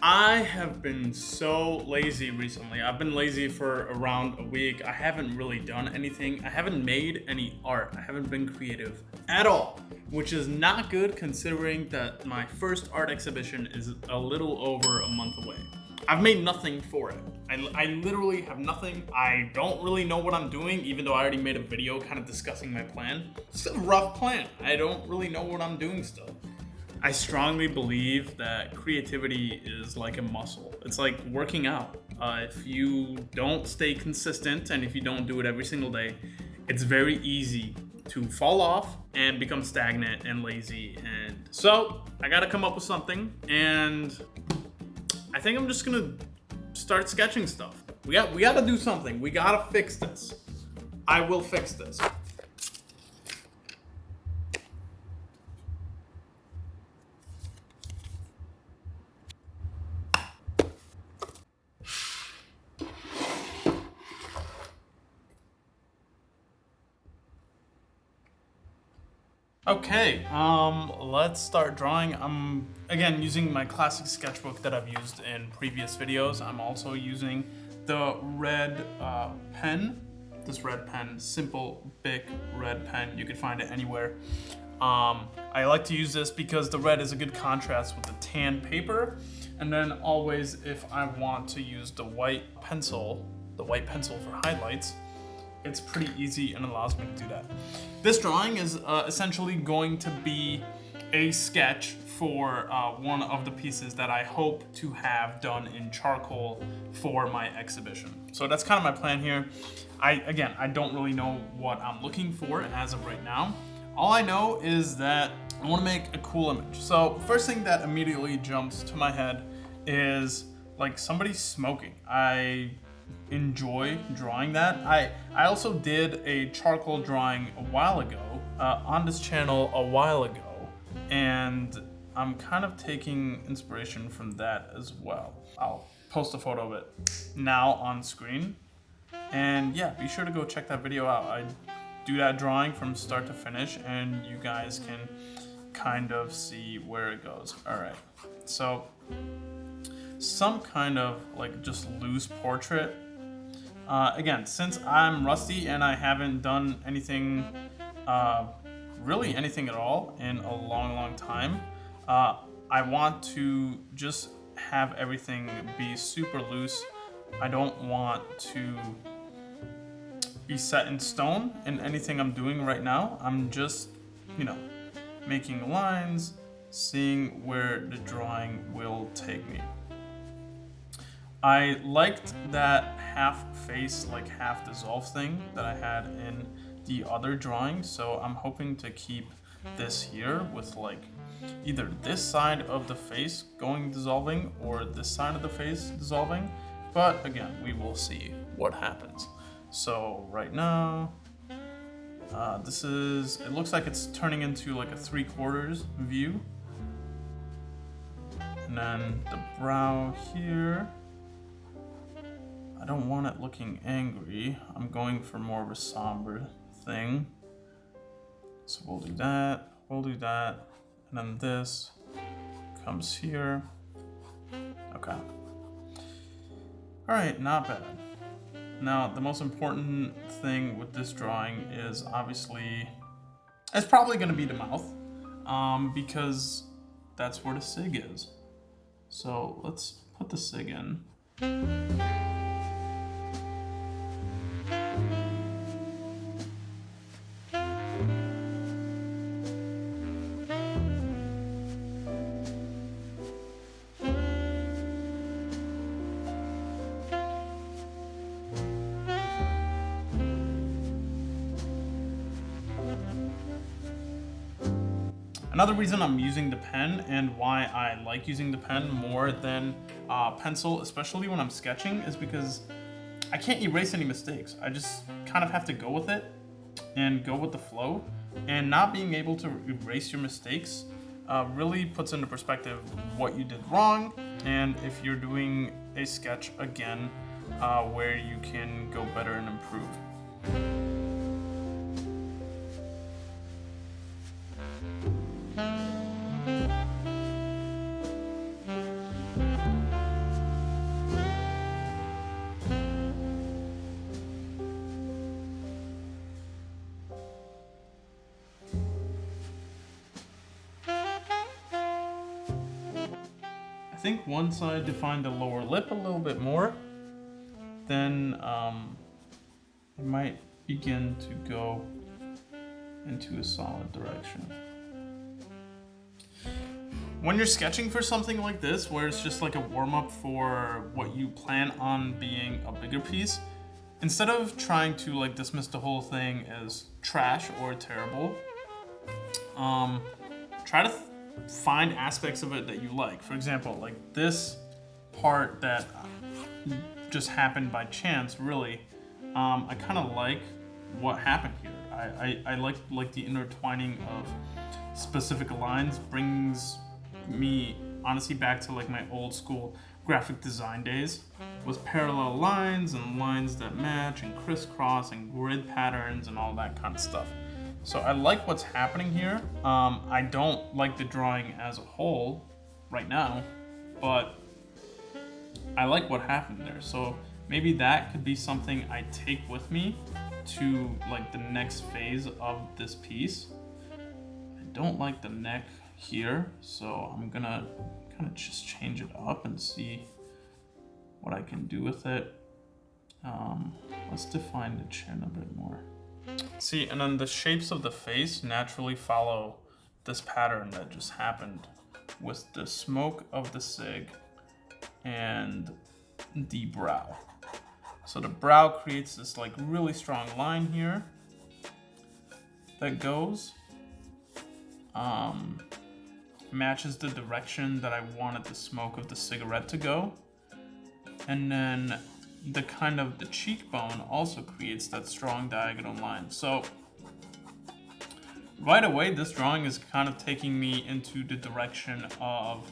I have been so lazy recently. I've been lazy for around a week. I haven't really done anything. I haven't made any art. I haven't been creative at all, which is not good considering that my first art exhibition is a little over a month away. I've made nothing for it. I literally have nothing. I don't really know what I'm doing, even though I already made a video kind of discussing my plan. It's a rough plan. I don't really know what I'm doing still. I strongly believe that creativity is like a muscle. It's like working out. If you don't stay consistent and if you don't do it every single day, it's very easy to fall off and become stagnant and lazy. And so I gotta come up with something, and I think I'm just gonna start sketching stuff. We gotta do something. We gotta fix this. I will fix this. Okay, let's start drawing. I'm, again, using my classic sketchbook that I've used in previous videos. I'm also using the red pen. This red pen, simple, big red pen. You can find it anywhere. I like to use this because the red is a good contrast with the tan paper. And then always, if I want to use the white pencil for highlights, it's pretty easy and allows me to do that. This drawing is essentially going to be a sketch for one of the pieces that I hope to have done in charcoal for my exhibition. So that's kind of my plan here. I don't really know what I'm looking for as of right now. All I know is that I want to make a cool image. So first thing that immediately jumps to my head is like somebody smoking. I enjoy drawing that. I also did a charcoal drawing a while ago on this channel a while ago, and I'm kind of taking inspiration from that as well. I'll post a photo of it now on screen, and yeah, be sure to go check that video out. I do that drawing from start to finish, and you guys can kind of see where it goes. All right, so some kind of like just loose portrait. Again, since I'm rusty and I haven't done anything, really anything at all in a long time, I want to just have everything be super loose. I don't want to be set in stone in anything I'm doing right now. I'm just, making lines, seeing where the drawing will take me. I liked that half face, like half dissolve thing that I had in the other drawing, so I'm hoping to keep this here with like either this side of the face going dissolving or this side of the face dissolving, but again, we will see what happens. So right now, it looks like it's turning into like a 3/4 view. And then the brow here, I don't want it looking angry. I'm going for more of a somber thing. So we'll do that, and then this comes here. Okay. All right, not bad. Now, the most important thing with this drawing is obviously, it's probably gonna be the mouth, because that's where the sig is. So let's put the sig in. Another reason I'm using the pen and why I like using the pen more than pencil, especially when I'm sketching, is because I can't erase any mistakes. I just kind of have to go with it and go with the flow, and not being able to erase your mistakes really puts into perspective what you did wrong, and if you're doing a sketch again where you can go better and improve. think once I define the lower lip a little bit more, then it might begin to go into a solid direction. When you're sketching for something like this, where it's just like a warm-up for what you plan on being a bigger piece, instead of trying to like dismiss the whole thing as trash or terrible, try to find aspects of it that you like. For example, like this part that just happened by chance, really, I kind of like what happened here. I like the intertwining of specific lines brings me honestly back to like my old school graphic design days with parallel lines and lines that match and crisscross and grid patterns and all that kind of stuff. So I like what's happening here. I don't like the drawing as a whole right now, but I like what happened there. So maybe that could be something I take with me to like the next phase of this piece. I don't like the neck here, so I'm gonna kind of just change it up and see what I can do with it. Let's define the chin a bit more. See, and then the shapes of the face naturally follow this pattern that just happened with the smoke of the SIG and the brow. So the brow creates this like really strong line here that goes, matches the direction that I wanted the smoke of the cigarette to go. And then the kind of the cheekbone also creates that strong diagonal line. So right away, this drawing is kind of taking me into the direction of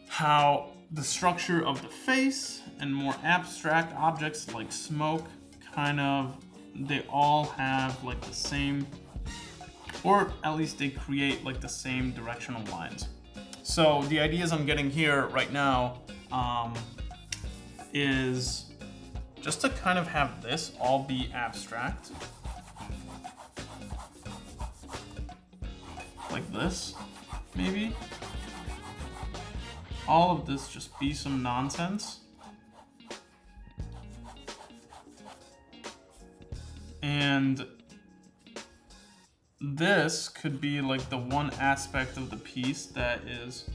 how the structure of the face and more abstract objects like smoke they all have like the same, or at least they create like the same directional lines. So the ideas I'm getting here right now is just to kind of have this all be abstract. Like this, maybe. All of this just be some nonsense. And this could be like the one aspect of the piece that is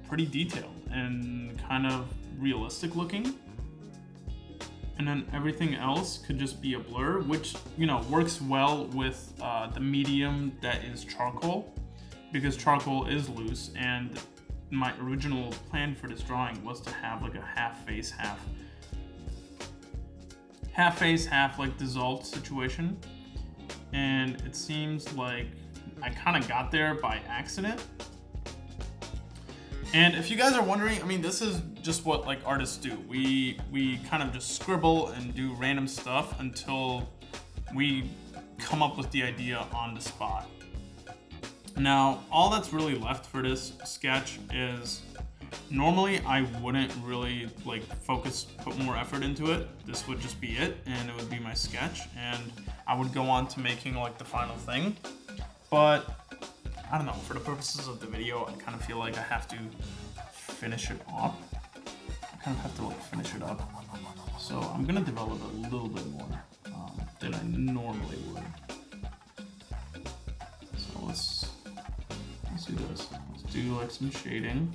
pretty detailed and kind of realistic looking. And then everything else could just be a blur, which, you know, works well with the medium that is charcoal, because charcoal is loose, and my original plan for this drawing was to have like a half face, half like dissolved situation. And it seems like I kind of got there by accident. And if you guys are wondering, I mean, this is just what like artists do. We kind of just scribble and do random stuff until we come up with the idea on the spot. Now, all that's really left for this sketch is, normally I wouldn't really like put more effort into it. This would just be it, and it would be my sketch, and I would go on to making like the final thing. But I don't know, for the purposes of the video, I kind of feel like I have to finish it off. I kind of have to like finish it up. So I'm gonna develop a little bit more than I normally would. So let's do this. Let's do like some shading.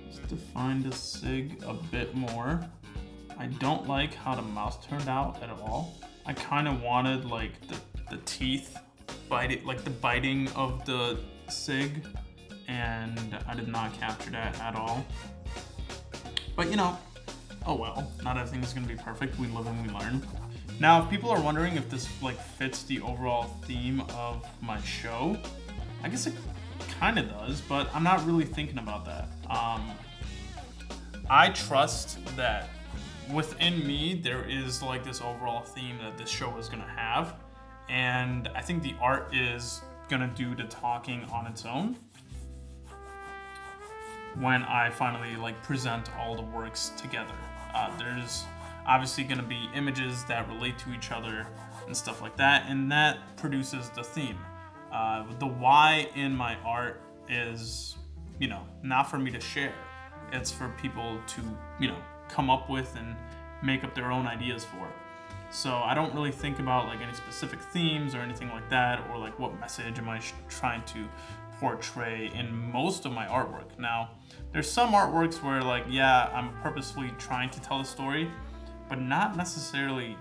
Let's define the SIG a bit more. I don't like how the mouth turned out at all. I kind of wanted like the teeth like the biting of the SIG, and I did not capture that at all. But you know, oh well, not everything is gonna be perfect. We live and we learn. Now, if people are wondering if this like fits the overall theme of my show, I guess it kind of does, but I'm not really thinking about that. I trust that within me there is like this overall theme that this show is gonna have, and I think the art is gonna do the talking on its own when I finally like present all the works together. There's obviously gonna be images that relate to each other and stuff like that, and that produces the theme. The why in my art is, you know, not for me to share. It's for people to, you know, come up with and make up their own ideas for. So I don't really think about like any specific themes or anything like that, or like what message am I trying to portray in most of my artwork. Now, there's some artworks where like, yeah, I'm purposefully trying to tell a story, but not necessarily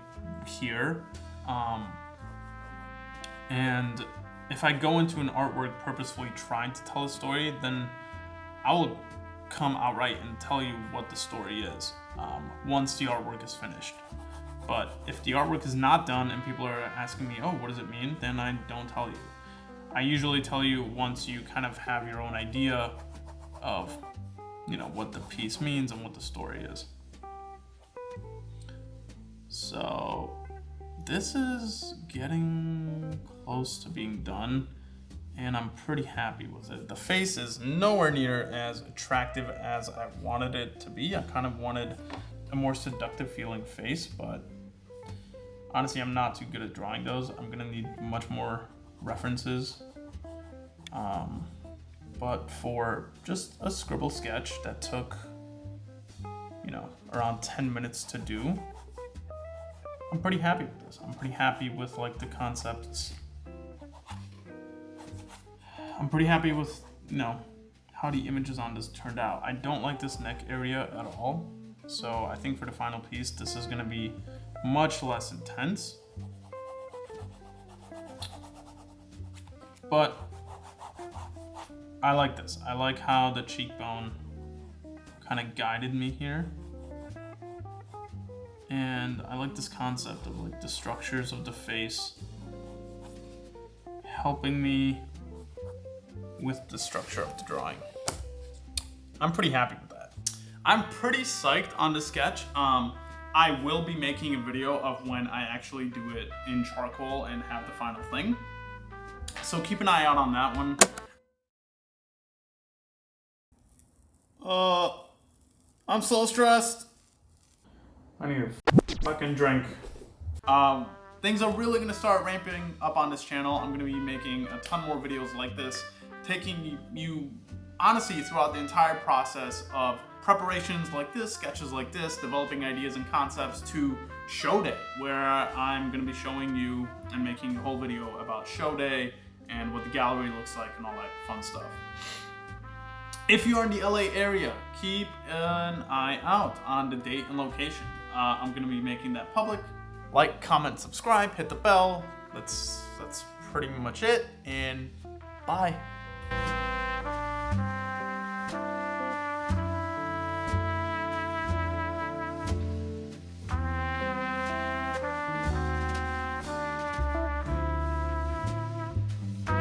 here. And if I go into an artwork purposefully trying to tell a story, then I will come outright and tell you what the story is once the artwork is finished. But if the artwork is not done and people are asking me, oh, what does it mean? Then I don't tell you. I usually tell you once you kind of have your own idea of, you know, what the piece means and what the story is. So this is getting close to being done, and I'm pretty happy with it. The face is nowhere near as attractive as I wanted it to be. I kind of wanted a more seductive feeling face, but honestly, I'm not too good at drawing those. I'm gonna need much more references. But for just a scribble sketch that took, you know, around 10 minutes to do, I'm pretty happy with this. I'm pretty happy with like the concepts. I'm pretty happy with, you know, how the images on this turned out. I don't like this neck area at all. So I think for the final piece, this is gonna be much less intense. But I like this. I like how the cheekbone kind of guided me here. And I like this concept of like the structures of the face helping me with the structure of the drawing. I'm pretty happy with that. I'm pretty psyched on the sketch. I will be making a video of when I actually do it in charcoal and have the final thing. So keep an eye out on that one. I'm so stressed. I need a fucking drink. Things are really gonna start ramping up on this channel. I'm gonna be making a ton more videos like this, taking you honestly throughout the entire process of preparations like this, sketches like this, developing ideas and concepts to show day, where I'm gonna be showing you and making a whole video about show day and what the gallery looks like and all that fun stuff. If you are in the LA area, keep an eye out on the date and location. I'm gonna be making that public. Like, comment, subscribe, hit the bell. That's pretty much it, and bye.